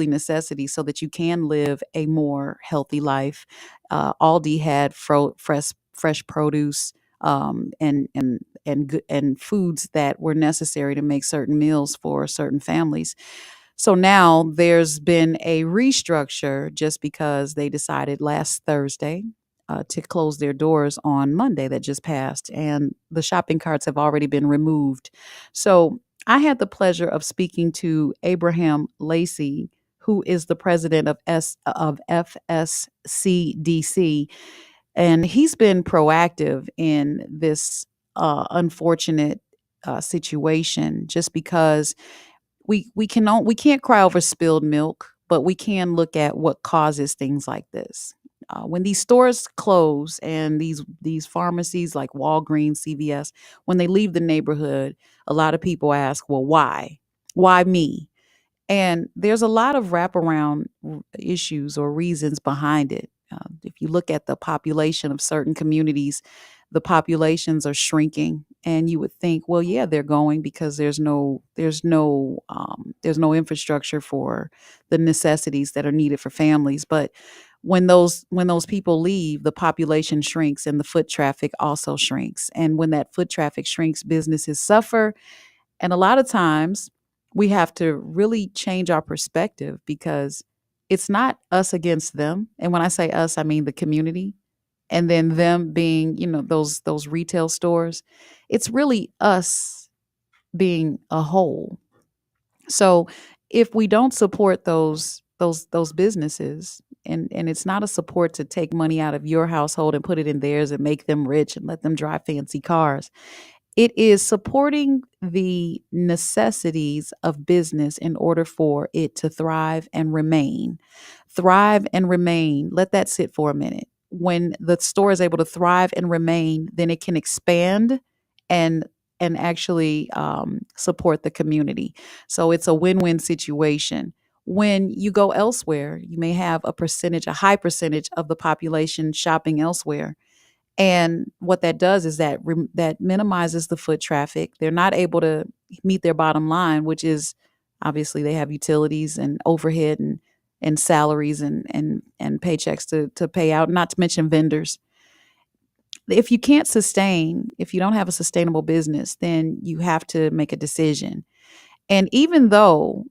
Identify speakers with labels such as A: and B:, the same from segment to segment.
A: necessities so that you can live a more healthy life. Aldi had fresh produce, and foods that were necessary to make certain meals for certain families. So now there's been a restructure just because they decided last Thursday to close their doors on Monday that just passed, and the shopping carts have already been removed. So I had the pleasure of speaking to Abraham Lacey, who is the president of FSCDC, and he's been proactive in this unfortunate situation. Just because we can't cry over spilled milk, but we can look at what causes things like this. When these stores close and these pharmacies like Walgreens, CVS, when they leave the neighborhood, a lot of people ask, "Well, why? Why me?" And there's a lot of wraparound issues or reasons behind it. If you look at the population of certain communities, the populations are shrinking, and you would think, well, yeah, they're going because there's no infrastructure for the necessities that are needed for families. But when those people leave, the population shrinks, and the foot traffic also shrinks. And when that foot traffic shrinks, businesses suffer, and a lot of times we have to really change our perspective because it's not us against them. And when I say us, I mean the community. And then them being, those retail stores. It's really us being a whole. So if we don't support those businesses, and it's not a support to take money out of your household and put it in theirs and make them rich and let them drive fancy cars, it is supporting the necessities of business in order for it to thrive and remain. Thrive and remain. Let that sit for a minute. When the store is able to thrive and remain, then it can expand and actually support the community. So it's a win-win situation. When you go elsewhere, you may have a high percentage of the population shopping elsewhere, and what that does is that minimizes the foot traffic. They're not able to meet their bottom line, which is obviously they have utilities and overhead and salaries and paychecks to pay out, not to mention vendors. If you don't have a sustainable business, then you have to make a decision. And even though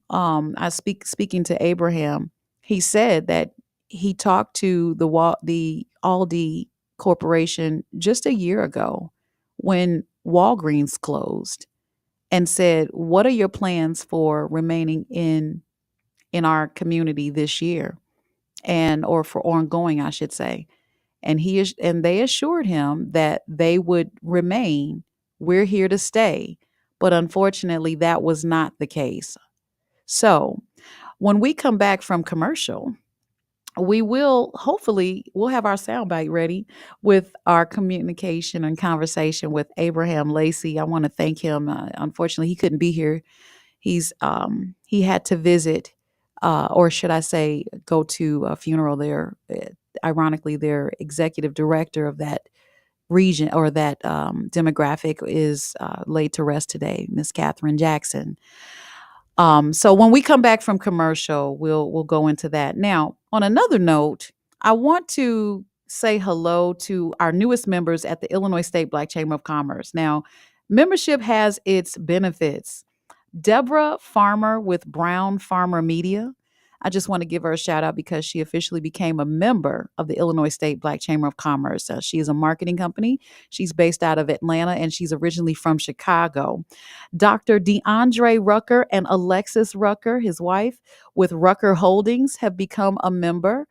A: speaking to Abraham, he said that he talked to the Aldi Corporation just a year ago when Walgreens closed, and said, "What are your plans for remaining in our community this year, and or for ongoing, I should say?" And they assured him that they would remain. We're here to stay. But unfortunately, that was not the case. So when we come back from commercial, we'll have our soundbite ready with our communication and conversation with Abraham Lacey. I want to thank him. Unfortunately, he couldn't be here. He had to visit, or should I say, go to a funeral there. Ironically, their executive director of that region, or that demographic, is laid to rest today, Miss Catherine Jackson. So when we come back from commercial, we'll go into that. Now, on another note, I want to say hello to our newest members at the Illinois State Black Chamber of Commerce. Now, membership has its benefits. Deborah Farmer with Brown Farmer Media. I just want to give her a shout out because she officially became a member of the Illinois State Black Chamber of Commerce. She is a marketing company. She's based out of Atlanta, and she's originally from Chicago. Dr. DeAndre Rucker and Alexis Rucker, his wife, with Rucker Holdings, have become a member.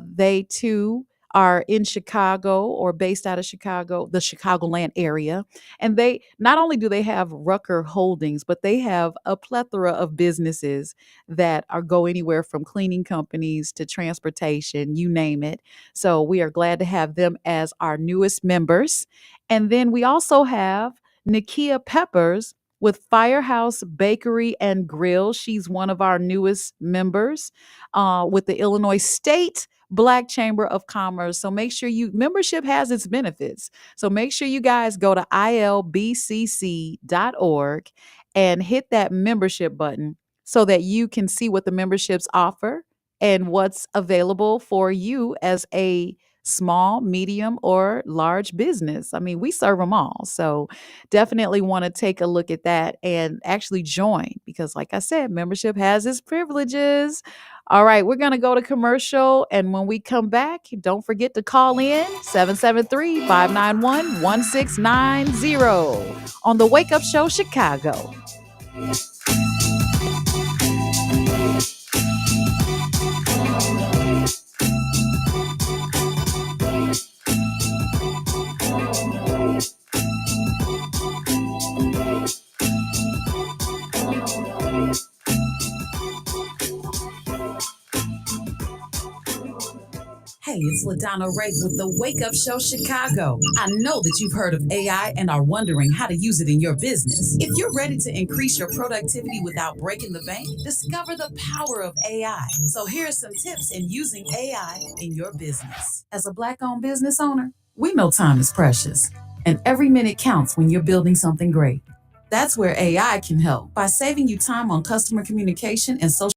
A: They too are in Chicago, or based out of Chicago, the Chicagoland area. And they not only do they have Rucker Holdings, but they have a plethora of businesses that go anywhere from cleaning companies to transportation, you name it. So we are glad to have them as our newest members. And then we also have Nakia Peppers with Firehouse Bakery and Grill. She's one of our newest members with the Illinois State Black Chamber of Commerce. So make sure membership has its benefits. So make sure you guys go to ilbcc.org and hit that membership button so that you can see what the memberships offer and what's available for you as a small, medium, or large business. I mean, we serve them all. So definitely want to take a look at that and actually join because, like I said, membership has its privileges. All right, we're going to go to commercial. And when we come back, don't forget to call in 773-591-1690 on the Wake Up Show Chicago. Hey, it's LaDonna Ray with the Wake Up Show Chicago. I know that you've heard of AI and are wondering how to use it in your business. If you're ready to increase your productivity without breaking the bank, discover the power of AI. So here are some tips in using AI in your business. As a Black-owned business owner, we know time is precious, and every minute counts when you're building something great. That's where AI can help by saving you time on customer communication and social.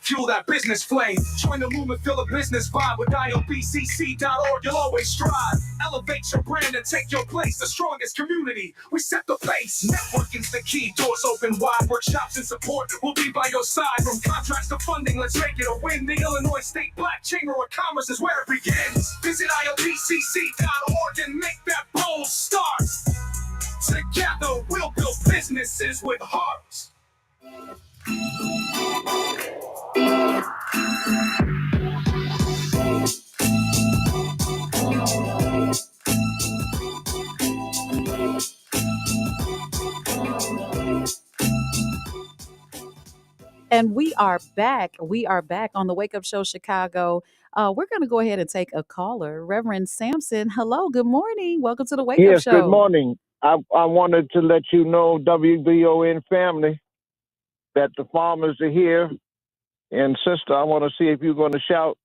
B: Fuel that business flame. Join the movement, feel a business vibe with IOBCC.org. You'll always strive. Elevate your brand and take your place. The strongest community. We set the pace. Networking's the key. Doors open wide. Workshops and support will be by your side. From contracts to funding, let's make it a win. The Illinois State Black Chamber of Commerce is where it begins. Visit IOBCC.org and make that bold start. Together, we'll build businesses with heart.
A: And we are back. We are back on the Wake Up Show Chicago. We're going to go ahead and take a caller. Reverend Sampson, hello, good morning. Welcome to the Wake Up
C: Yes, good
A: Show.
C: morning. I wanted to let you know, WBON family, that the farmers are here. And sister, I want to see if you're going to shout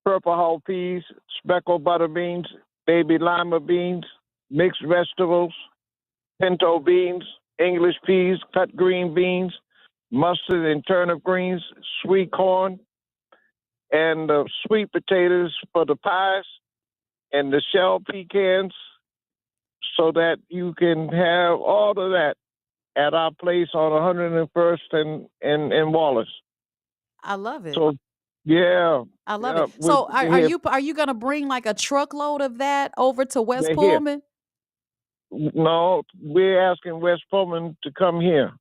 C: purple hull peas, speckled butter beans, baby lima beans, mixed vegetables, pinto beans, English peas, cut green beans, mustard and turnip greens, sweet corn, and sweet potatoes for the pies, and the shell pecans, so that you can have all of that at our place on 101st and Wallace.
A: I love it.
C: So, yeah,
A: I love
C: yeah,
A: it. So are you going to bring like a truckload of that over to West
C: they're here.
A: Pullman?
C: No, we're asking West Pullman to come here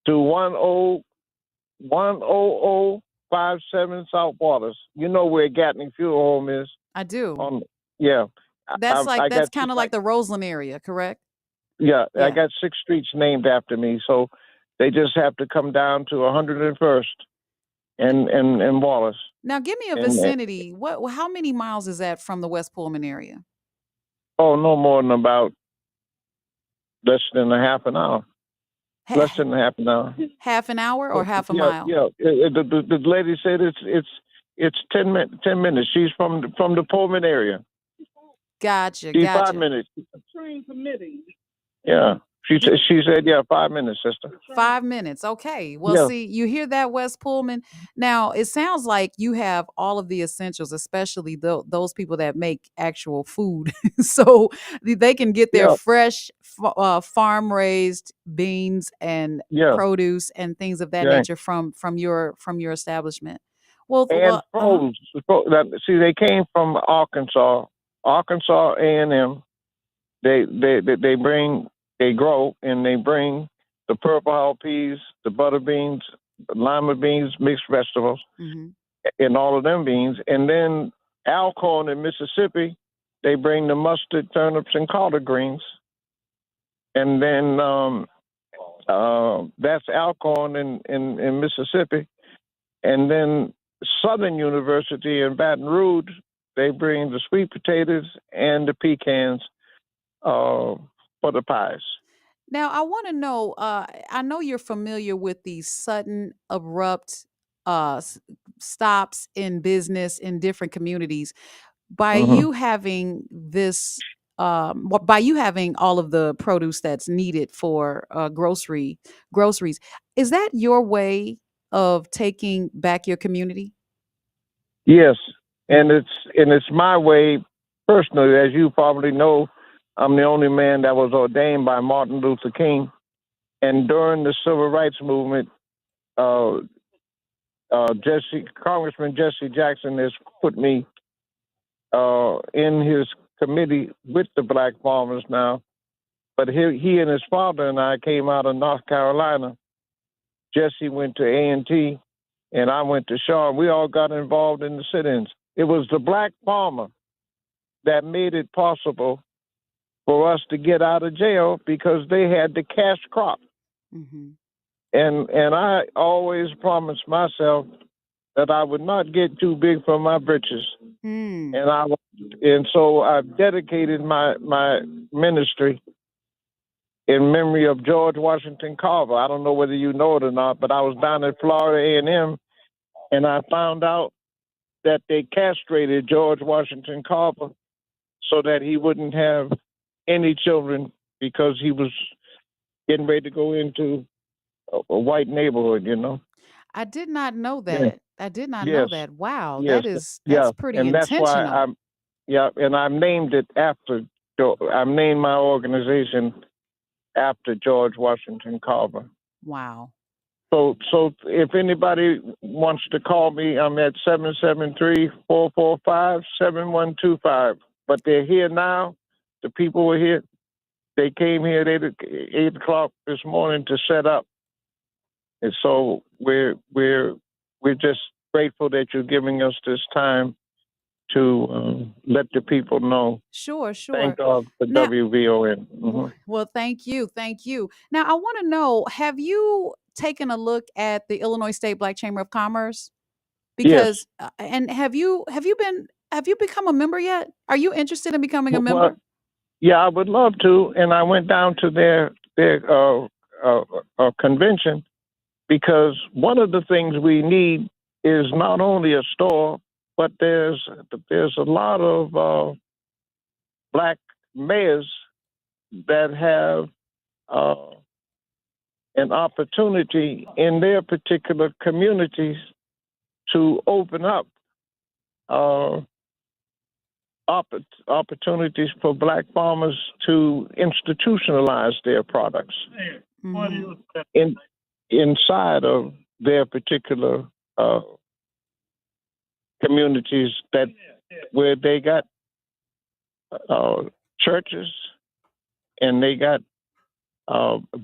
C: to 10100 57 South Waters. You know where Gatling Fuel Home is?
A: I do.
C: On Yeah,
A: That's like
C: I
A: that's
C: got
A: kind of like the Roseland area, correct?
C: yeah, I
A: Yeah.
C: got 6 streets named after me. So they just have to come down to 101st
A: N-
C: and Wallace.
A: Now, give me a
C: And
A: vicinity. How many miles is that from the West Pullman area?
C: oh, no more than about less than a half an hour. Less
A: Ha-
C: than a half an hour.
A: half an hour or half a
C: Yeah,
A: mile?
C: yeah. The lady said it's 10 minutes. She's from the Pullman area.
A: Gotcha,
C: She's 5 minutes. Yeah. She said yeah, 5 minutes, sister.
A: 5 minutes. Okay. Well,
C: Yeah.
A: see, you hear that, West Pullman? Now, it sounds like you have all of the essentials, especially those people that make actual food. So they can get their
C: Yeah.
A: fresh farm raised beans and
C: Yeah.
A: produce and things of that
C: Yeah.
A: nature from your establishment. Well,
C: And froze. See, they came from Arkansas A&M. They bring, they grow, and they bring the purple hull peas, the butter beans, lima beans, mixed vegetables,
A: mhm.
C: and all of them beans. And then Alcorn in Mississippi, they bring the mustard, turnips, and collard greens. And then that's Alcorn in Mississippi. And then Southern University in Baton Rouge, they bring the sweet potatoes and the pecans for the pies.
A: Now, I want to know. I know you're familiar with these sudden, abrupt stops in business in different communities. By
C: Hmm.
A: you having this, by you having all of the produce that's needed for groceries, is that your way of taking back your community?
C: Yes, and
A: Mm,
C: it's my way personally. As you probably know, I'm the only man that was ordained by Martin Luther King. And during the civil rights movement, uh, Congressman Jesse Jackson has put me in his committee with the black farmers now. But he and his father and I came out of North Carolina. Jesse went to A&T, and I went to Shaw. We all got involved in the sit-ins. It was the black farmer that made it possible for us to get out of jail because they had the cash crop.
A: mhm,
C: And I always promised myself that I would not get too big for my britches.
A: mm.
C: And so I've dedicated my ministry in memory of George Washington Carver. I don't know whether you know it or not, but I was down at Florida A&M, and I found out that they castrated George Washington Carver so that he wouldn't have any children because he was getting ready to go into a white neighborhood.
A: I did not know
C: Yeah.
A: that. I did not know
C: Yes.
A: that. Wow,
C: Yes.
A: that's
C: Yeah.
A: pretty
C: And that's why
A: intentional.
C: and I've named it after. I've named my organization after George Washington Carver.
A: Wow.
C: So if anybody wants to call me, I'm at 773-445-7125. But they're here now. The people were here. They came here at 8 o'clock this morning to set up. And so we're just grateful that you're giving us this time to let the people know.
A: Sure,
C: Thank
A: sure.
C: God for
A: Now,
C: WVON. Hmm.
A: well, thank you, thank you. Now, I want to know: have you taken a look at the Illinois State Black Chamber of Commerce?
C: Yes.
A: Because, and have you become a member yet? Are you interested in becoming a
C: Well,
A: member?
C: yeah, I would love to. And I went down to their convention because one of the things we need is not only a store, but there's a lot of black mayors that have uh, an opportunity in their particular communities to open up uh, opportunities for black farmers to institutionalize their products
A: Mhm.
C: in inside of their particular uh, communities that where they got uh, churches and they got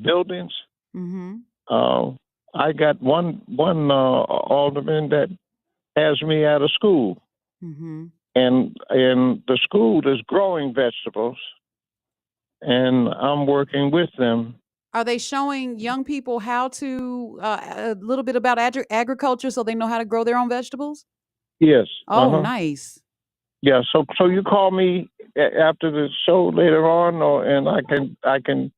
C: buildings.
A: Mhm.
C: Uh, I got one alderman that has me at a school,
A: Hmm.
C: and the school is growing vegetables, and I'm working with them.
A: Are they showing young people how to a little bit about agriculture so they know how to grow their own vegetables?
C: Yes, uh
A: Oh,
C: huh.
A: nice.
C: Yeah. So you call me after the show later on, or and I can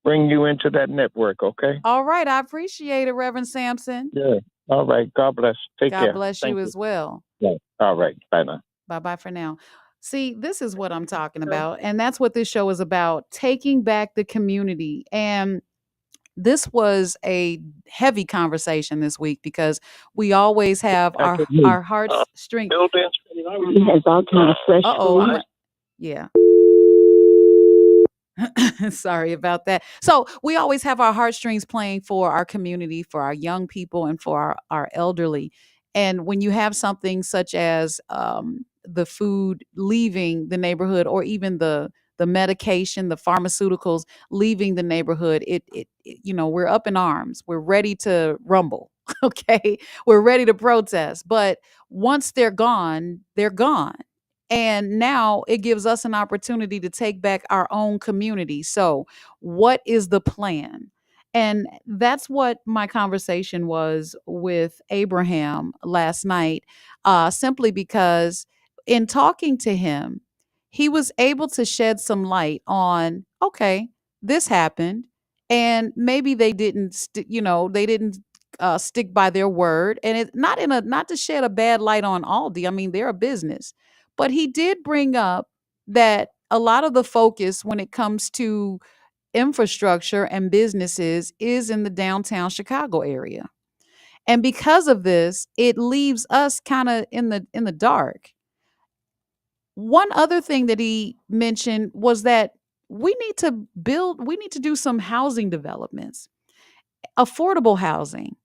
C: bring you into that network. Okay.
A: All right, I appreciate it, Reverend Sampson.
C: Yeah. All right. God bless. Take
A: God
C: care.
A: bless you
C: Thank you.
A: as well.
C: Yeah. All right. Bye now.
A: Bye bye for now. See, this is what I'm talking about. And that's what this show is about, taking back the community. And this was a heavy conversation this week because we always have
C: I can hear you.
A: our hearts string.
C: Buildings. He has all kind of fresh
A: Uh-oh,
C: food.
A: yeah. Sorry about that. So we always have our heartstrings playing for our community, for our young people, and for our elderly. And when you have something such as the food leaving the neighborhood, or even the medication, the pharmaceuticals leaving the neighborhood, we're up in arms. We're ready to rumble. Okay, we're ready to protest. But once they're gone, they're gone, and now it gives us an opportunity to take back our own community. So, what is the plan? And that's what my conversation was with Abraham last night, simply because in talking to him, he was able to shed some light on, okay, this happened. And maybe they didn't, they didn't stick by their word. And it not to shed a bad light on Aldi. I mean, they're a business, but he did bring up that a lot of the focus when it comes to infrastructure and businesses is in the downtown Chicago area. And because of this, it leaves us kind of in the dark. One other thing that he mentioned was that we need to do some housing developments, affordable housing.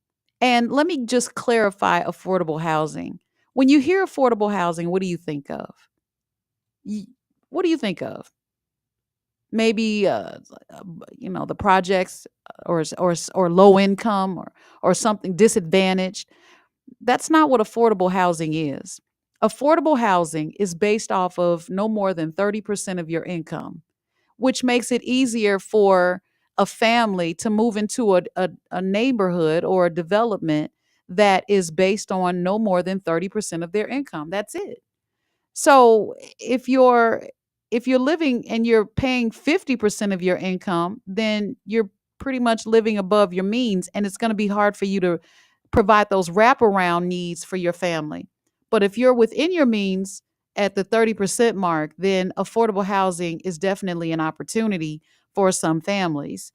A: And let me just clarify affordable housing. When you hear affordable housing, what do you think of? Y- what do you think of? Maybe the projects, or low income, or something disadvantaged. That's not what affordable housing is. Affordable housing is based off of no more than 30% of your income, which makes it easier for a family to move into a neighborhood or a development that is based on no more than 30% of their income. That's it. So if you're living and you're paying 50% of your income, then you're pretty much living above your means, and it's going to be hard for you to provide those wraparound needs for your family. But if you're within your means at the 30% mark, then affordable housing is definitely an opportunity for some families.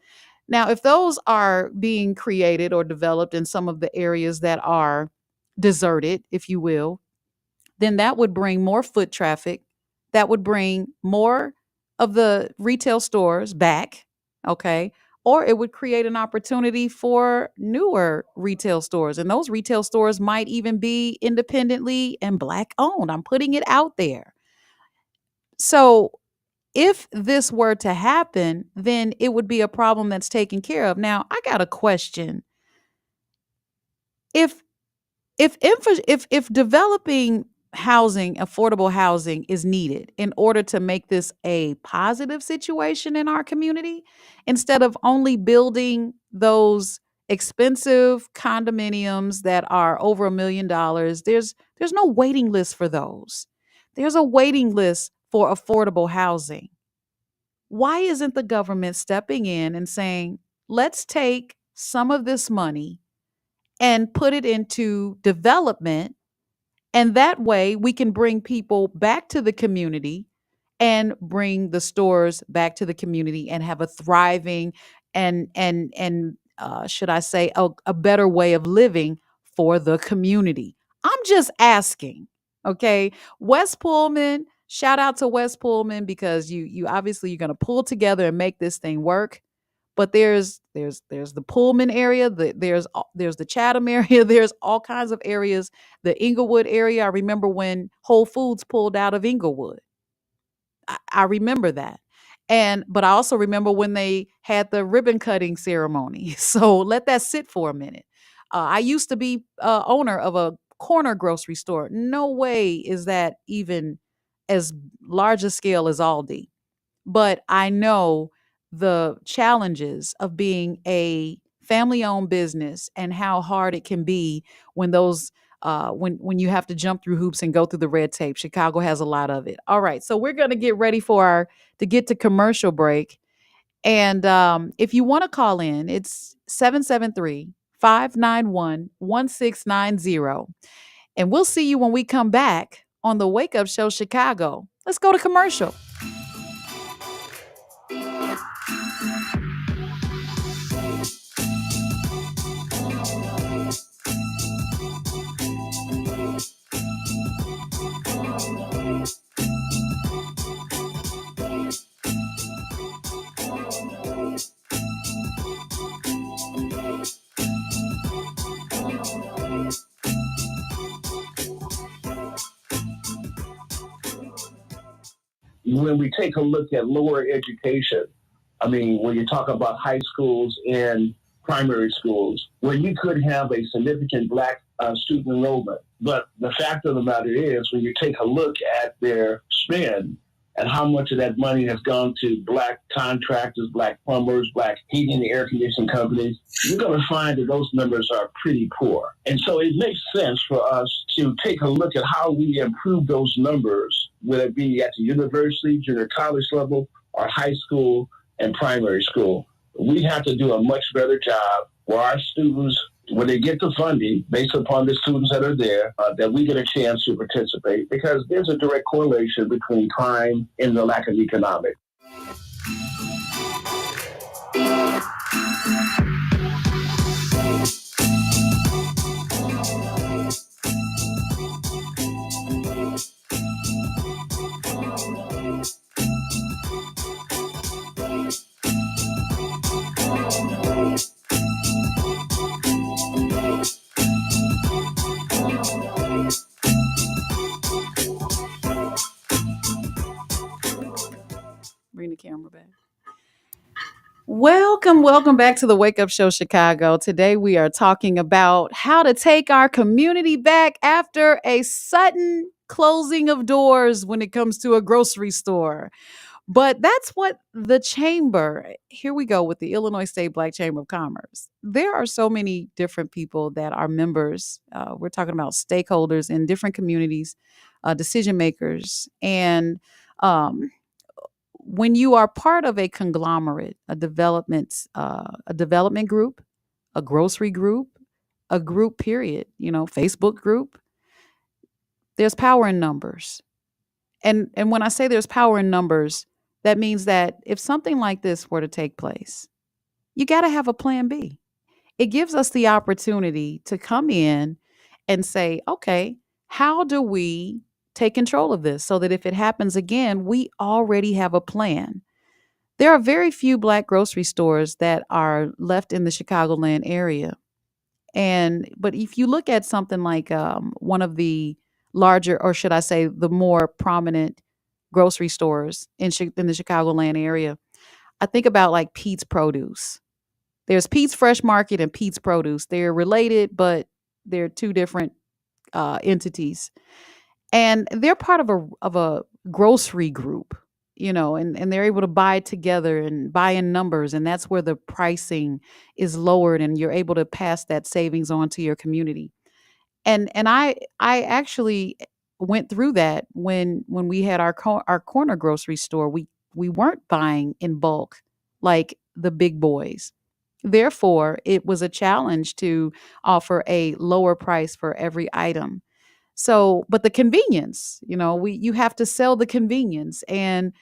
A: Now, if those are being created or developed in some of the areas that are deserted, if you will, then that would bring more foot traffic. That would bring more of the retail stores back, okay? Or it would create an opportunity for newer retail stores. And those retail stores might even be independently and Black owned. I'm putting it out there. So if this were to happen, then it would be a problem that's taken care of. Now, I got a question. If if developing housing, affordable housing is needed in order to make this a positive situation in our community, instead of only building those expensive condominiums that are over $1 million, there's no waiting list for those. There's a waiting list for affordable housing. Why isn't the government stepping in and saying, let's take some of this money and put it into development, and that way we can bring people back to the community and bring the stores back to the community and have a thriving and should I say a better way of living for the community. I'm just asking. Okay, West Pullman, shout out to West Pullman, because you obviously you're going to pull together and make this thing work. But there's the Pullman area, there's the Chatham area, there's all kinds of areas, the Inglewood area. I remember when Whole Foods pulled out of Inglewood. I remember that. But I also remember when they had the ribbon cutting ceremony. So let that sit for a minute. I used to be owner of a corner grocery store. No way is that even as large a scale as Aldi. But I know the challenges of being a family owned business and how hard it can be when those when you have to jump through hoops and go through the red tape. Chicago has a lot of it. All right, so we're going to get ready for our to get to commercial break. And if you want to call in, it's 773-591-1690. And we'll see you when we come back on the Wake Up Show Chicago. Let's go to commercial.
B: When we take a look at lower education, I mean, when you talk about high schools and primary schools, where you could have a significant black student enrollment. But the fact of the matter is, when you take a look at their spend and how much of that money has gone to black contractors, black plumbers, black heating and air conditioning companies, you're going to find that those numbers are pretty poor. And so it makes sense for us to take a look at how we improve those numbers, whether it be at the university, junior college level, or high school and primary school. We have to do a much better job for our students when they get the funding based upon the students that are there, that we get a chance to participate, because there's a direct correlation between crime and the lack of economics.
A: Bring the camera back. Welcome back to the Wake Up Show Chicago. Today we are talking about how to take our community back after a sudden closing of doors when it comes to a grocery store. But that's what the chamber, here we go with the Illinois State Black Chamber of Commerce. There are so many different people that are members. We're talking about stakeholders in different communities, decision makers, and um, when you are part of a conglomerate, a development group, a grocery group, a group period, Facebook group, there's power in numbers. And when I say there's power in numbers, that means that if something like this were to take place, you got to have a plan B. It gives us the opportunity to come in and say, okay, how do we take control of this so that if it happens again, we already have a plan? There are very few black grocery stores that are left in the Chicagoland area. But if you look at something like one of the larger, or should I say, the more prominent grocery stores in the Chicagoland area, I think about like Pete's Produce. There's Pete's Fresh Market and Pete's Produce. They're related, but they're two different entities, and they're part of a grocery group, and they're able to buy together and buy in numbers, and that's where the pricing is lowered, and you're able to pass that savings on to your community. And I actually went through that when we had our corner grocery store. We weren't buying in bulk like the big boys. Therefore, it was a challenge to offer a lower price for every item. So, but the convenience, you have to sell the convenience, and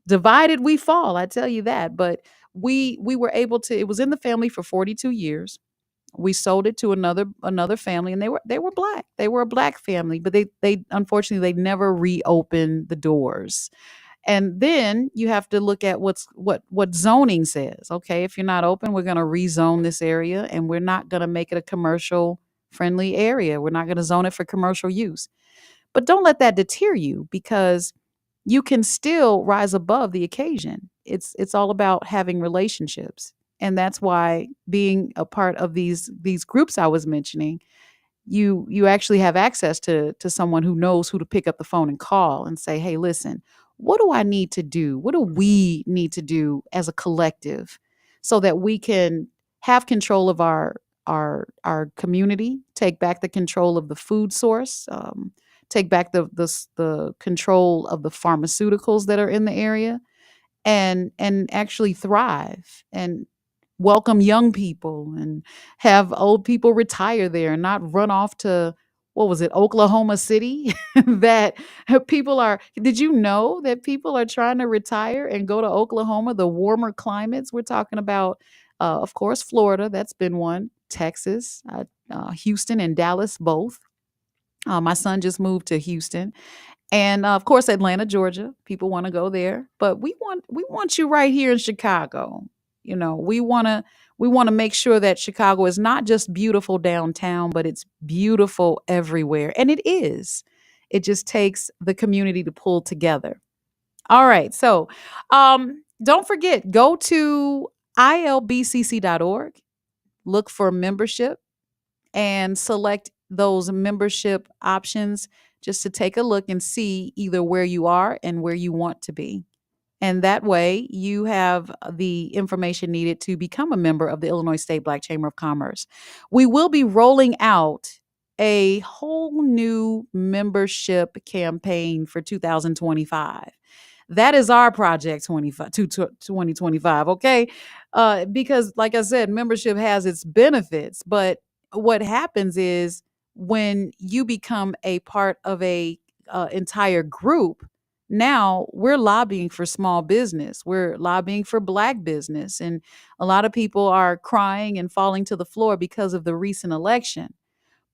A: divided we fall, I tell you that. But we were able to, it was in the family for 42 years. We sold it to another family, and they were black. They were a black family, but they unfortunately they never reopened the doors. And then you have to look at what zoning says. Okay, if you're not open, we're going to rezone this area, and we're not going to make it a commercial friendly area. We're not going to zone it for commercial use. But don't let that deter you, because you can still rise above the occasion. It's all about having relationships. And that's why being a part of these groups I was mentioning, you actually have access to someone who knows who to pick up the phone and call and say, "Hey, listen, what do I need to do? What do we need to do as a collective so that we can have control of our community, take back the control of the food source, take back the control of the pharmaceuticals that are in the area, and actually thrive and welcome young people and have old people retire there and not run off to, what was it, Oklahoma City? That people are, did you know that people are trying to retire and go to Oklahoma, the warmer climates? We're talking about, of course, Florida, that's been one, Texas, Houston and Dallas both. My son just moved to Houston, and of course Atlanta, Georgia. People want to go there, but we want you right here in Chicago. We want to make sure that Chicago is not just beautiful downtown, but it's beautiful everywhere, and it is. It just takes the community to pull together. All right, so don't forget, go to ilbcc.org, look for membership, and select those membership options just to take a look and see either where you are and where you want to be. And that way, you have the information needed to become a member of the Illinois State Black Chamber of Commerce. We will be rolling out a whole new membership campaign for 2025. That is our project 2025, okay? Because, like I said, membership has its benefits, but what happens is when you become a part of a entire group, now we're lobbying for small business. We're lobbying for black business. And a lot of people are crying and falling to the floor because of the recent election.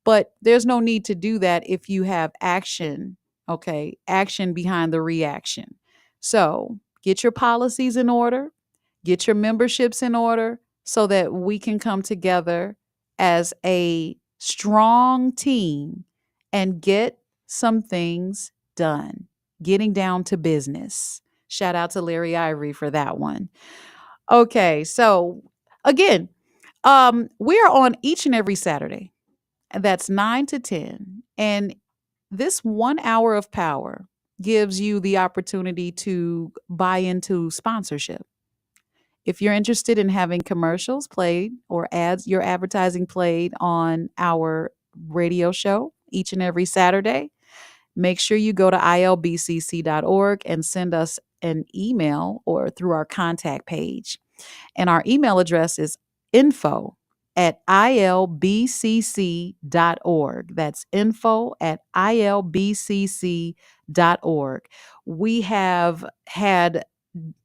A: But there's no need to do that if you have action, okay? Action behind the reaction. So get your policies in order, get your memberships in order so that we can come together as a strong team and get some things done, getting down to business. Shout out to Larry Ivory for that one. Okay, so again, we are on each and every Saturday, and that's 9 to 10. And this 1 hour of power gives you the opportunity to buy into sponsorship. If you're interested in having commercials played or ads, your advertising played on our radio show each and every Saturday, make sure you go to ilbcc.org and send us an email or through our contact page. And our email address is info@ilbcc.org. That's info@ilbcc.org. We have had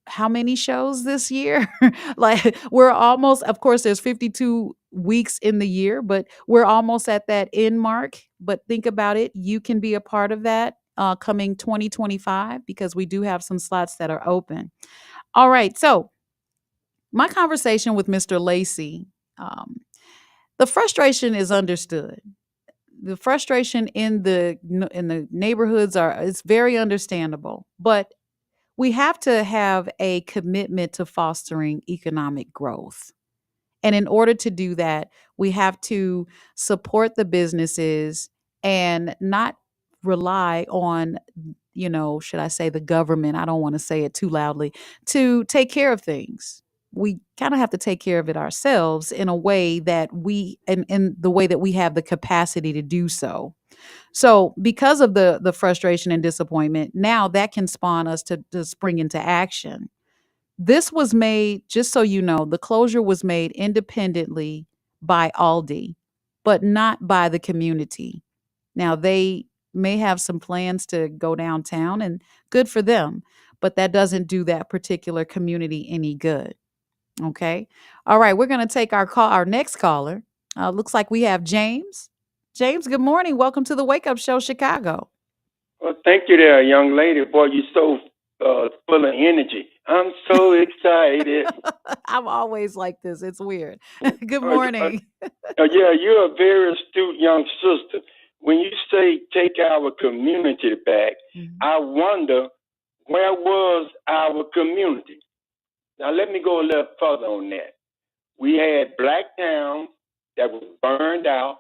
A: how many shows this year? Like, we're almost, of course, there's 52 weeks in the year, but we're almost at that end mark. But think about it, you can be a part of that coming 2025 because we do have some slots that are open. All right, so my conversation with Mr. Lacey, um, the frustration is understood. The frustration in the neighborhoods are, it's very understandable, but we have to have a commitment to fostering economic growth. And in order to do that, we have to support the businesses and not rely on, should I say the government? I don't want to say it too loudly, to take care of things. We kind of have to take care of it ourselves in a way that in the way that we have the capacity to do so. So because of the frustration and disappointment, now that can spawn us to spring into action. This was made, just so you know, the closure was made independently by Aldi, but not by the community. Now, they may have some plans to go downtown, and good for them, but that doesn't do that particular community any good. Okay. All right. We're going to take our next caller. Looks like we have James. James, good morning. Welcome to the Wake Up Show, Chicago.
D: Well, thank you there, young lady. Boy, you're so full of energy. I'm so excited.
A: I'm always like this. It's weird. Good
D: Uh,
A: morning.
D: yeah, you're a very astute young sister. When you say take our community back,
A: Mhm.
D: I wonder where was our community? Now, let me go a little further on that. We had black towns that was burned out,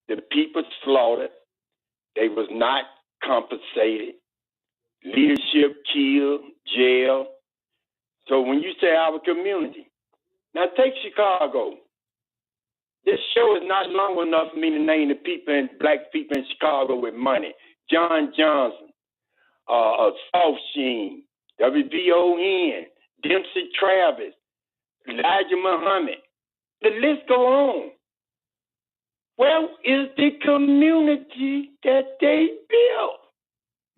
D: the people slaughtered, they was not compensated, leadership killed, jail. So when you say our community, now take Chicago. This show is not long enough for me to name the people and black people in Chicago with money. John Johnson, Soft Sheen, WBON, Dempsey Travis, Elijah Muhammad. The list go on. Where is the community that they built?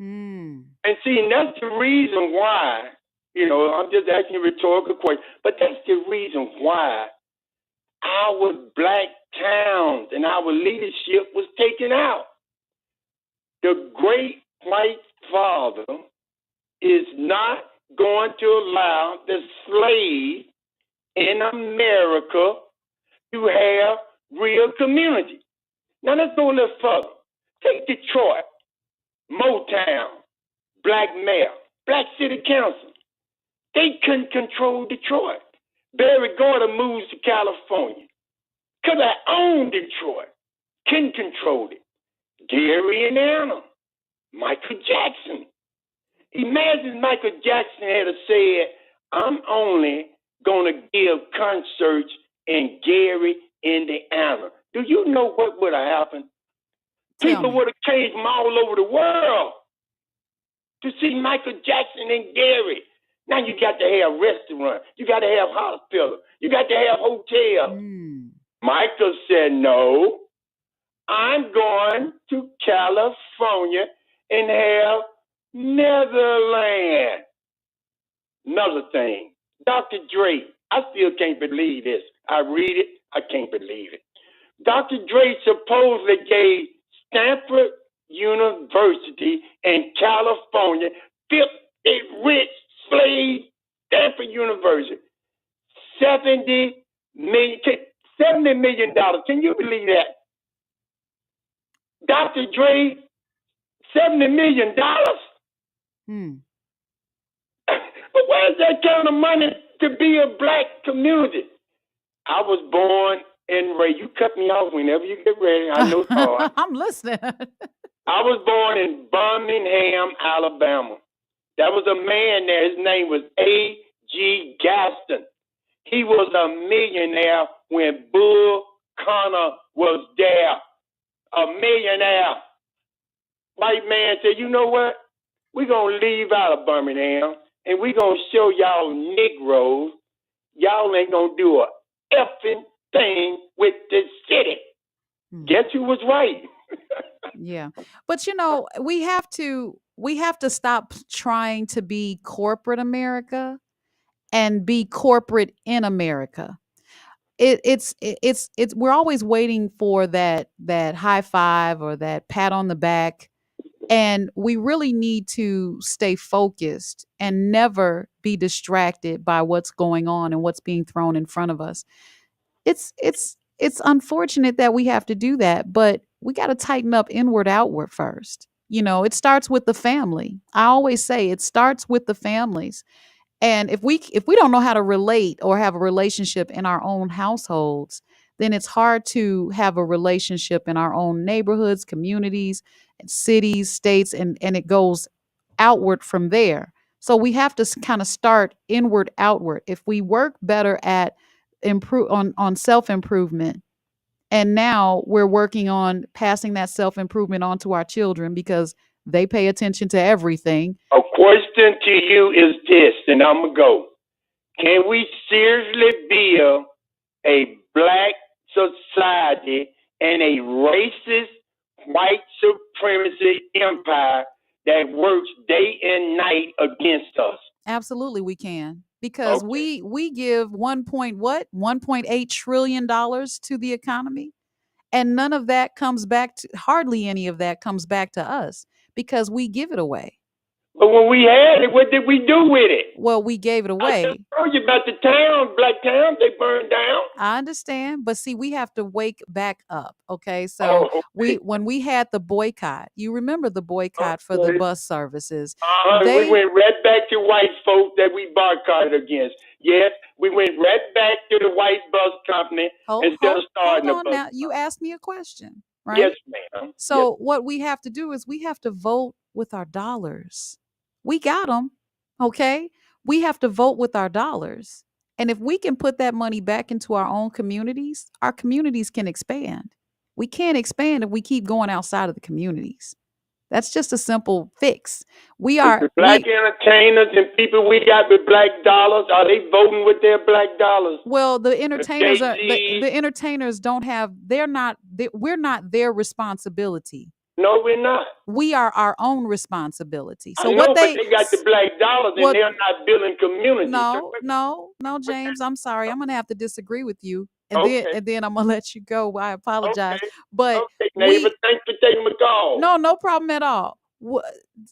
D: And see, and that's the reason why, I'm just asking a rhetorical question, but that's the reason why our black towns and our leadership was taken out. The great white father is not going to allow the slave in America to have real community. Now let's go a little further. Take Detroit, Motown, black mayor, black city council. They couldn't control Detroit. Barry Gordy moves to California because I own Detroit. Couldn't control it. Gary and Anna, Michael Jackson. Imagine Michael Jackson had said, I'm only going to give concerts in Gary, Indiana. Do you know what would have happened? People would have came from all over the world to see Michael Jackson and Gary. Now you got to have restaurants. You got to have hospitals. You got to have hotels. Michael said, no, I'm going to California and have Netherlands. Another thing, Dr. Dre, I still can't believe this. I read it, I can't believe it. Dr. Dre supposedly gave Stanford University in California, 50 rich slave Stanford University, $70 million. Can you believe that? Dr. Dre, $70 million? But where's that kind of money to be a black community? I was born and raised. You cut me off whenever you get ready. I know hard.
A: I'm listening.
D: I was born in Birmingham, Alabama. There was a man there. His name was A.G. Gaston. He was a millionaire when Bull Connor was there. A millionaire. White man said, you know what? We're going to leave out of Birmingham and we're going to show y'all Negroes y'all ain't going to do a effing thing with the city. Guess who was right?
A: Yeah. But we have to stop trying to be corporate America and be corporate in America. It's we're always waiting for that high five or that pat on the back, and we really need to stay focused and never be distracted by what's going on and what's being thrown in front of us. It's unfortunate that we have to do that, but we got to tighten up inward outward first. It starts with the family. I always say it starts with the families. And if we don't know how to relate or have a relationship in our own households, then it's hard to have a relationship in our own neighborhoods, communities, and cities, states, and it goes outward from there. So we have to kind of start inward outward. If we work better at improve on self-improvement, and now we're working on passing that self-improvement on to our children because they pay attention to everything.
D: A question to you is this, and I'm going to go. Can we seriously build a black society and a racist white supremacy empire that works day and night against us?
A: Absolutely we can. Because we give 1.8 trillion dollars to the economy, and none of that comes back to hardly any of that comes back to us because we give it away.
D: But when we had it, what did we do with it?
A: Well, we gave it
D: I just
A: away.
D: told you about the town, Black Town, they burned down.
A: I understand, but see, we have to wake back up. Okay, so
D: Oh,
A: we when we had the boycott, you remember the boycott for the
D: okay.
A: bus services?
D: We
A: They
D: went right back to white folk that we boycotted against. Yes, we went right back to the white bus company instead of
A: hold
D: starting a
A: on
D: bus
A: now. You
D: company.
A: asked me a question,
D: Yes,
A: right?
D: ma'am. Yes.
A: So what we have to do is we have to vote with our dollars. We got them, okay? We have to vote with our dollars. And if we can put that money back into our communities can expand. We can't expand if we keep going outside of the communities. That's just a simple fix. We
D: The,
A: are
D: the black
A: we
D: entertainers and people we got with black dollars, are they voting with their black dollars?
A: well, the
D: The
A: entertainers are
D: Jay-Z's?
A: the entertainers don't have we're not their responsibility.
D: No, we're not.
A: We are our own responsibility.
D: I
A: So what
D: know, but
A: they
D: they got the black dollars and
A: what
D: they're not building communities. So
A: no, James, I'm sorry. I'm gonna have to disagree with you.
D: okay,
A: And then I'm gonna let you go. I apologize.
D: okay,
A: But
D: okay, neighbor.
A: we
D: Thanks for taking my call.
A: no problem at all.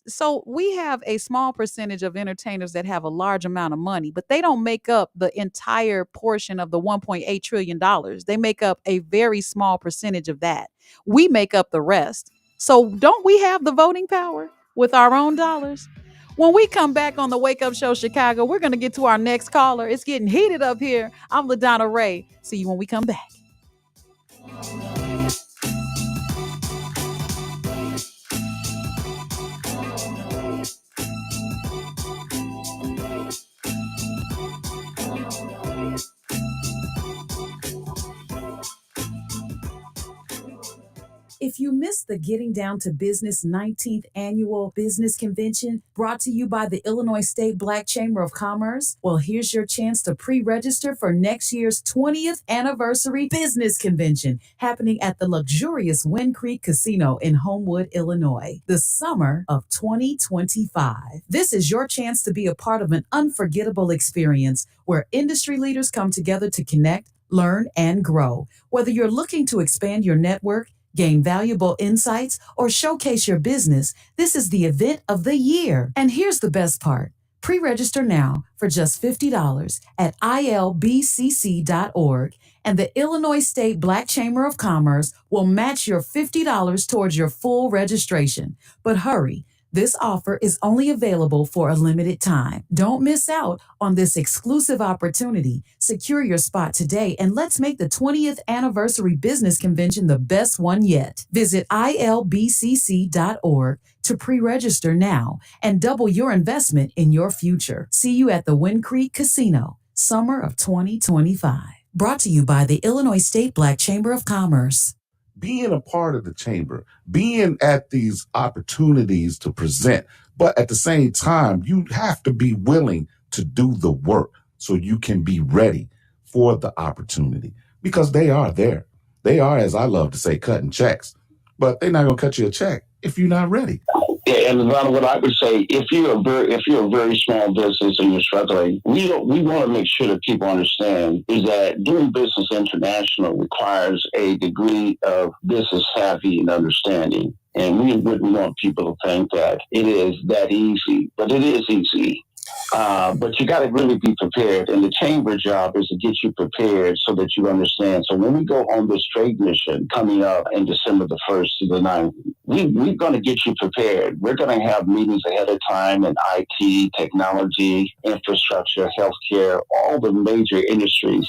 A: So we have a small percentage of entertainers that have a large amount of money, but they don't make up the entire portion of the 1.8 trillion dollars. They make up a very small percentage of that. We make up the rest. So don't we have the voting power with our own dollars? When we come back on the Wake Up Show Chicago, we're going to get to our next caller. It's getting heated up here. I'm LaDonna Ray. See you when we come back. If you missed the Getting Down to Business 19th Annual Business Convention brought to you by the Illinois State Black Chamber of Commerce, well, here's your chance to pre-register for next year's 20th Anniversary Business Convention happening at the luxurious Wind Creek Casino in Homewood, Illinois, the summer of 2025. This is your chance to be a part of an unforgettable experience where industry leaders come together to connect, learn, and grow. Whether you're looking to expand your network, gain valuable insights, or showcase your business, this is the event of the year. And here's the best part. Pre-register now for just $50 at ilbcc.org, and the Illinois State Black Chamber of Commerce will match your $50 towards your full registration. But hurry, this offer is only available for a limited time. Don't miss out on this exclusive opportunity. Secure your spot today and let's make the 20th Anniversary Business Convention the best one yet. Visit ilbcc.org to pre-register now and double your investment in your future. See you at the Wind Creek Casino, summer of 2025. Brought to you by the Illinois State Black Chamber of Commerce.
E: Being a part of the chamber, being at these opportunities to present, but at the same time, you have to be willing to do the work so you can be ready for the opportunity because they are there. They are, as I love to say, cutting checks, but they're not going to cut you a check if you're not ready.
F: Yeah, and what I would say, if you're a very small business and you're struggling, we want to make sure that people understand is that doing business international requires a degree of business savvy and understanding. And we wouldn't want people to think that it is that easy, but it is easy. But you got to really be prepared. And the chamber job is to get you prepared so that you understand. So when we go on this trade mission coming up in December the 1st to the 9th, we're going to get you prepared. We're going to have meetings ahead of time in IT, technology, infrastructure, healthcare, all the major industries.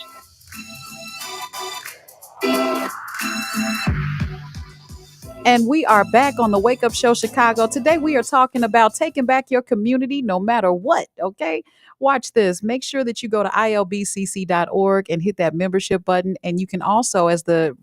A: And we are back on the Wake Up Show Chicago. Today we are talking about taking back your community no matter what, okay? Watch this. Make sure that you go to ilbcc.org and hit that membership button. And you can also, as the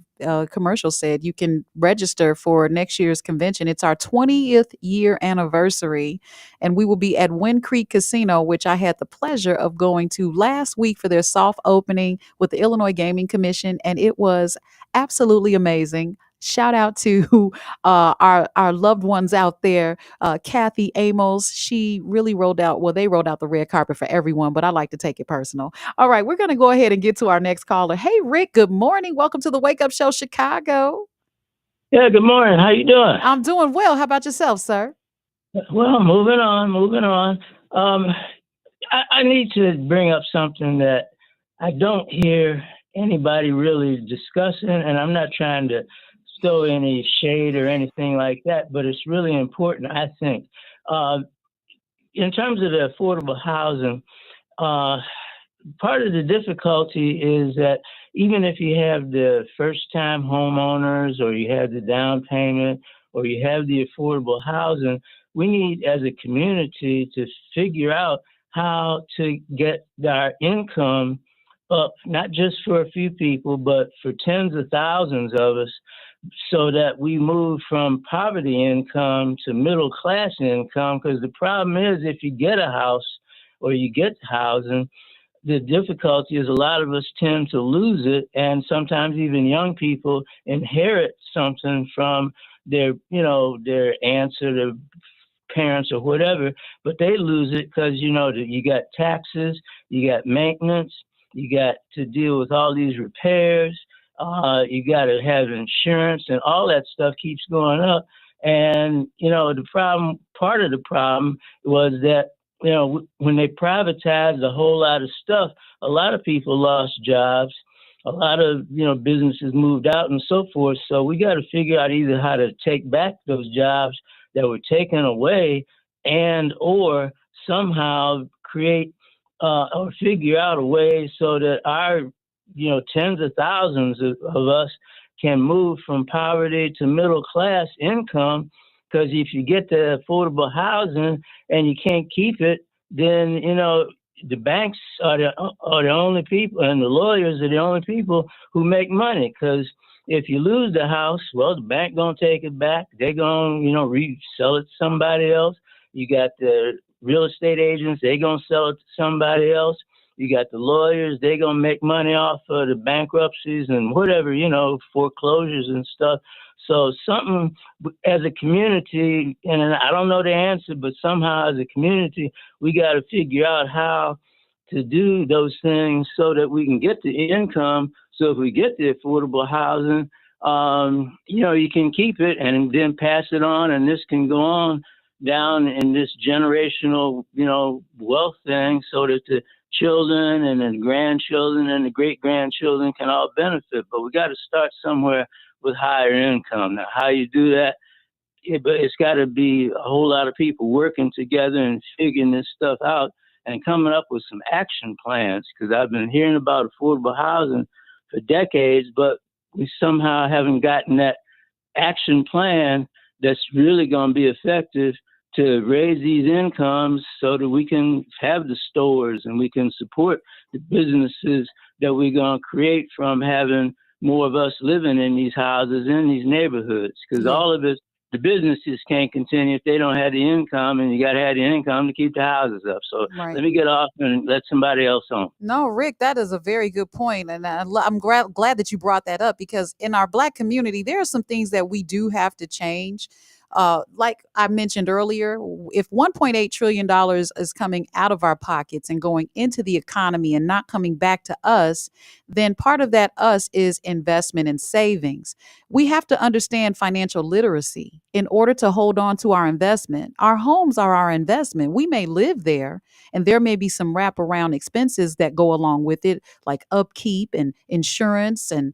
A: commercial said, you can register for next year's convention. It's our 20th year anniversary, and we will be at Wind Creek Casino, which I had the pleasure of going to last week for their soft opening with the Illinois Gaming Commission, and it was absolutely amazing. Shout out to our loved ones out there. Kathy Amos, she really rolled out, well, they rolled out the red carpet for everyone, but I like to take it personal. All right, we're going to go ahead and get to our next caller. Hey, Rick, good morning. Welcome to the Wake Up Show Chicago.
G: Yeah, good morning. How you doing?
A: I'm doing well. How about yourself, sir?
G: Well, moving on, moving on. Um, I need to bring up something that I don't hear anybody really discussing, and I'm not trying to throw any shade or anything like that, but it's really important, I think. Uh, in terms of the affordable housing, uh, part of the difficulty is that even if you have the first time homeowners or you have the down payment or you have the affordable housing, we need as a community to figure out how to get our income up, not just for a few people, but for tens of thousands of us, so that we move from poverty income to middle class income. Because the problem is, if you get a house or you get housing, the difficulty is a lot of us tend to lose it, and sometimes even young people inherit something from their aunts or their parents or whatever, but they lose it because you got taxes, you got maintenance, you got to deal with all these repairs, you got to have insurance, and all that stuff keeps going up. And part of the problem was that when they privatized a whole lot of stuff, a lot of people lost jobs, a lot of businesses moved out and so forth. So we got to figure out either how to take back those jobs that were taken away, and or somehow create or figure out a way so that our tens of thousands of us can move from poverty to middle class income. Because if you get the affordable housing and you can't keep it, then the banks are the only people, and the lawyers are the only people who make money. Because if you lose the house, well, the bank gonna take it back. They gonna resell it to somebody else. You got the real estate agents, they gonna sell it to somebody else. You got the lawyers, they gonna make money off of the bankruptcies and whatever, foreclosures and stuff. So something as a community, and I don't know the answer, but somehow as a community, we got to figure out how to do those things so that we can get the income. So if we get the affordable housing, you can keep it and then pass it on, and this can go on down in this generational, wealth thing, so that the children and the grandchildren and the great grandchildren can all benefit. But we got to start somewhere with higher income. Now, how you do that, but it's got to be a whole lot of people working together and figuring this stuff out and coming up with some action plans. Because I've been hearing about affordable housing for decades, but we somehow haven't gotten that action plan that's really going to be effective to raise these incomes so that we can have the stores and we can support the businesses that we're going to create from having more of us living in these houses in these neighborhoods. Because
A: Yeah.
G: all of it, the businesses can't continue if they don't have the income, and you got to have the income to keep the houses up. So let
A: Right.
G: me get off and let somebody else on.
A: No, Rick, that is a very good point, and I'm glad that you brought that up, because in our Black community, there are some things that we do have to change. Like I mentioned earlier, if $1.8 trillion is coming out of our pockets and going into the economy and not coming back to us, then part of that us is investment and savings. We have to understand financial literacy in order to hold on to our investment. Our homes are our investment. We may live there, and there may be some wraparound expenses that go along with it, like upkeep and insurance and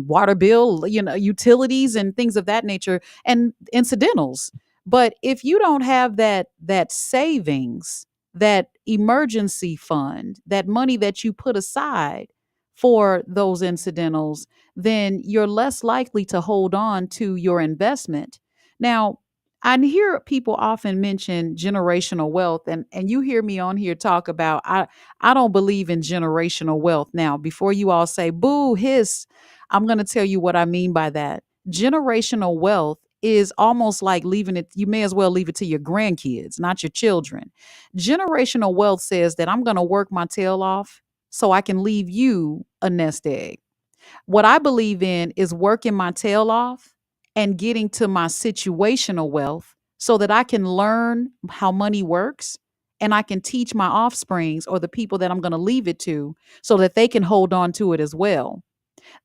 A: water bill, utilities and things of that nature, and incidentals. But if you don't have that savings, that emergency fund, that money that you put aside for those incidentals, then you're less likely to hold on to your investment. Now, I hear people often mention generational wealth, and you hear me on here talk about I don't believe in generational wealth. Now, before you all say boo hiss, I'm going to tell you what I mean by that. Generational wealth is almost like leaving it, you may as well leave it to your grandkids, not your children. Generational wealth says that I'm going to work my tail off so I can leave you a nest egg. What I believe in is working my tail off and getting to my situational wealth so that I can learn how money works and I can teach my offsprings or the people that I'm going to leave it to so that they can hold on to it as well.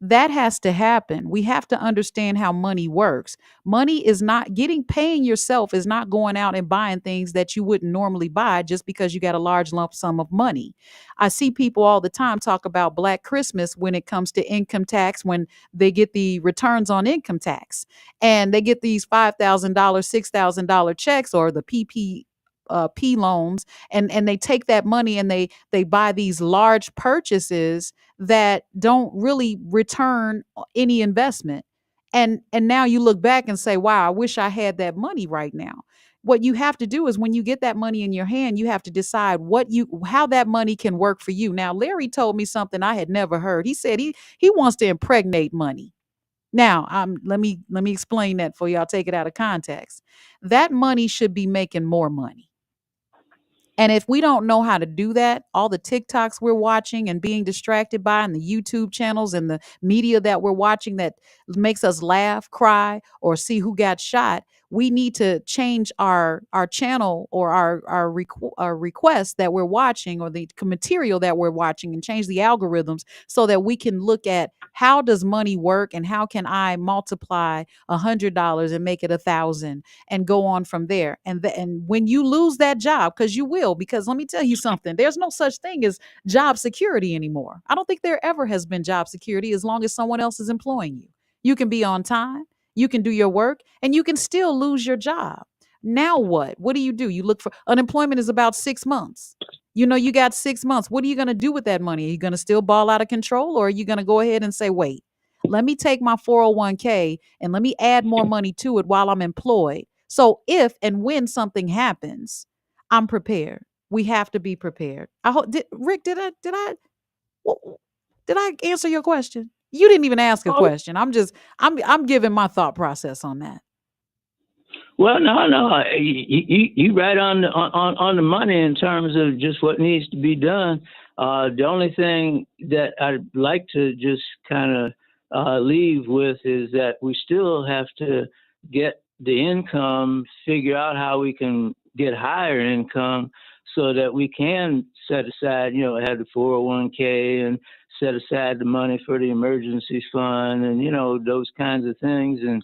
A: That has to happen. We have to understand how money works. Money is not paying yourself is not going out and buying things that you wouldn't normally buy just because you got a large lump sum of money. I see people all the time talk about Black Christmas when it comes to income tax, when they get the returns on income tax and they get these $5,000, $6,000 checks or the P loans, and they take that money and they buy these large purchases that don't really return any investment. And now you look back and say, wow, I wish I had that money right now. What you have to do is when you get that money in your hand, you have to decide how that money can work for you. Now, Larry told me something I had never heard. He said he wants to impregnate money. Now, let me explain that for you. I'll take it out of context. That money should be making more money. And if we don't know how to do that, all the TikToks we're watching and being distracted by, and the YouTube channels and the media that we're watching that makes us laugh, cry, or see who got shot, we need to change our channel or our request that we're watching or the material that we're watching and change the algorithms so that we can look at how does money work and how can I multiply $100 and make it 1,000 and go on from there. And when you lose that job, because you will, because let me tell you something, there's no such thing as job security anymore. I don't think there ever has been job security as long as someone else is employing you. You can be on time, you can do your work, and you can still lose your job. Now what? What do? You look for unemployment is about 6 months. You know, you got 6 months. What are you going to do with that money? Are you going to still ball out of control, or are you going to go ahead and say, wait, let me take my 401k and let me add more money to it while I'm employed? So if and when something happens, I'm prepared. We have to be prepared. I hope, Rick, w- did I answer your question? You didn't even ask a
G: Oh,
A: question. I'm giving my thought process on that.
G: well, no, you right on the money in terms of just what needs to be done. The only thing that I'd like to just kind of leave with is that we still have to get the income, figure out how we can get higher income so that we can set aside, have the 401k and set aside the money for the emergency fund and, those kinds of things, and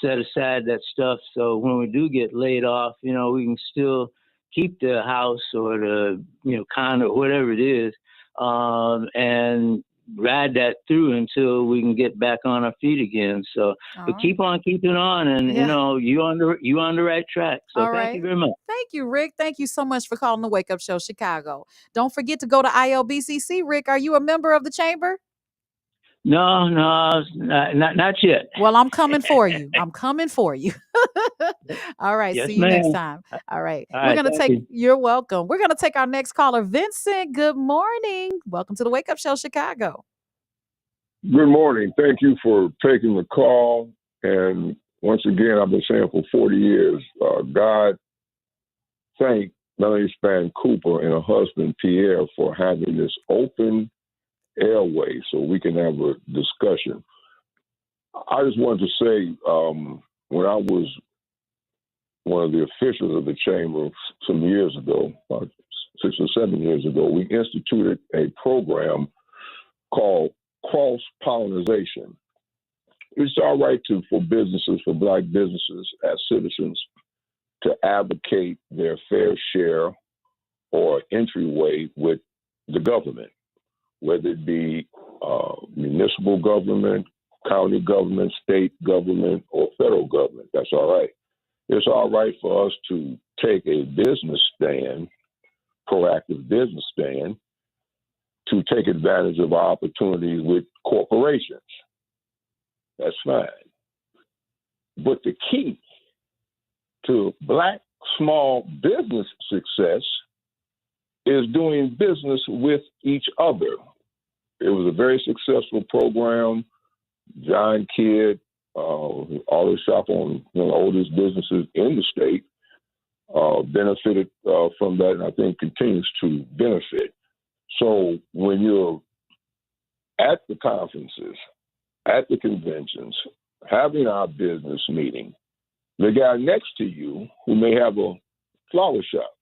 G: set aside that stuff so when we do get laid off, we can still keep the house or the condo, whatever it is, and ride that through until we can get back on our feet again. So,
A: All
G: but
A: right.
G: keep on keeping on, and
A: Yeah.
G: you on the right track. So
A: All
G: thank you
A: right.
G: very much.
A: Thank you, Rick. Thank you so much for calling the Wake Up Show Chicago. Don't forget to go to ILBCC. Rick, are you a member of the chamber?
G: No, not yet.
A: Well, I'm coming for you. I'm coming for you. All right.
G: Yes,
A: See you next
G: ma'am.
A: time. All right.
G: All right, thank you.
A: You're welcome. We're going to take our next caller. Vincent, good morning. Welcome to the Wake Up Show Chicago.
H: Good morning. Thank you for taking the call. And once again, I've been saying for 40 years, God thank Melanie Span Cooper and her husband Pierre for having this open airway so we can have a discussion. I just wanted to say, when I was one of the officials of the chamber some years ago, about 6 or 7 years ago, we instituted a program called cross pollination. It's all right for businesses, for Black businesses as citizens, to advocate their fair share or entryway with the government, whether it be municipal government, county government, state government, or federal government. That's all right. It's all right for us to take a business stand, proactive business stand, to take advantage of opportunities with corporations. That's fine. But the key to Black small business success is doing business with each other. It was a very successful program. John Kidd, auto shop on one of the oldest businesses in the state, benefited from that, and I think continues to benefit. So when you're at the conferences, at the conventions, having our business meeting, the guy next to you who may have a flower shop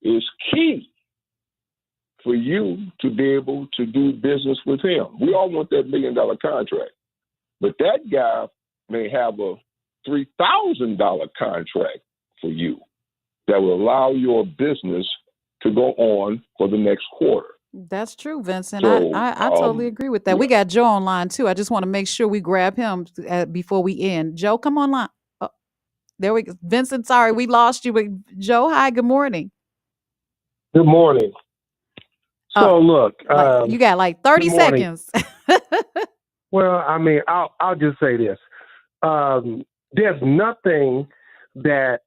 H: is key for you to be able to do business with him. We all want that $1 million contract, but that guy may have a $3,000 contract for you that will allow your business to go on for the next quarter.
A: That's true, Vincent.
H: So,
A: I totally agree with that.
H: yeah.
A: We got Joe online too. I just want to make sure we grab him before we end. Joe, come online. Oh, there we go. Vincent, sorry, we lost you. But Joe, hi, good morning.
I: Good morning.
A: Uh,
I: So look,
A: you got like
I: good
A: 30
I: morning.
A: seconds.
I: Well, I mean, I'll just say this: there's nothing that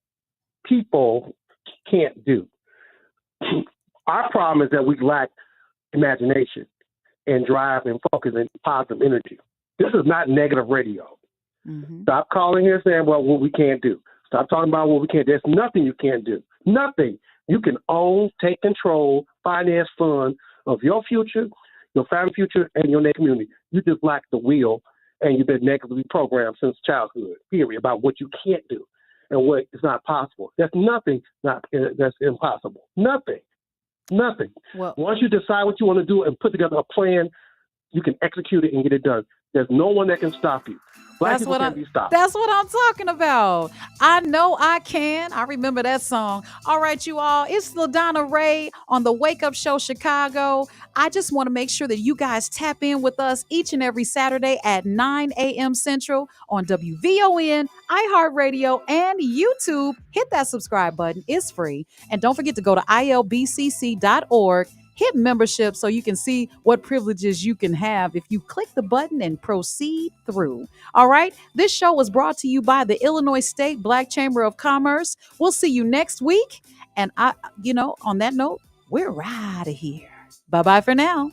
I: people can't do. Our problem is that we lack imagination and drive and focus and positive energy. This is not negative radio.
A: Mhm.
I: Stop calling here saying, well, what we can't do. Stop talking about what we can't do. There's nothing you can't do. Nothing. You can own, take control, finance, fund of your future, your family future, and your next community. You just lack the will, and you've been negatively programmed since childhood, period, about what you can't do and what is not possible. There's nothing that's impossible. Nothing. Nothing.
A: Well,
I: Once you decide what you want to do and put together a plan, you can execute it and get it done. There's no one that can stop you. Black
A: That's
I: people
A: what
I: can't
A: I
I: be stopped.
A: that's what I'm talking about. I know I can. I remember that song. All right, you all. It's LaDonna Ray on the Wake Up Show Chicago. I just want to make sure that you guys tap in with us each and every Saturday at 9 a.m. Central on WVON, iHeartRadio, and YouTube. Hit that subscribe button. It's free. And don't forget to go to ilbcc.org. Hit membership so you can see what privileges you can have if you click the button and proceed through. All right. This show was brought to you by the Illinois State Black Chamber of Commerce. We'll see you next week. And on that note, we're out of here. Bye bye for now.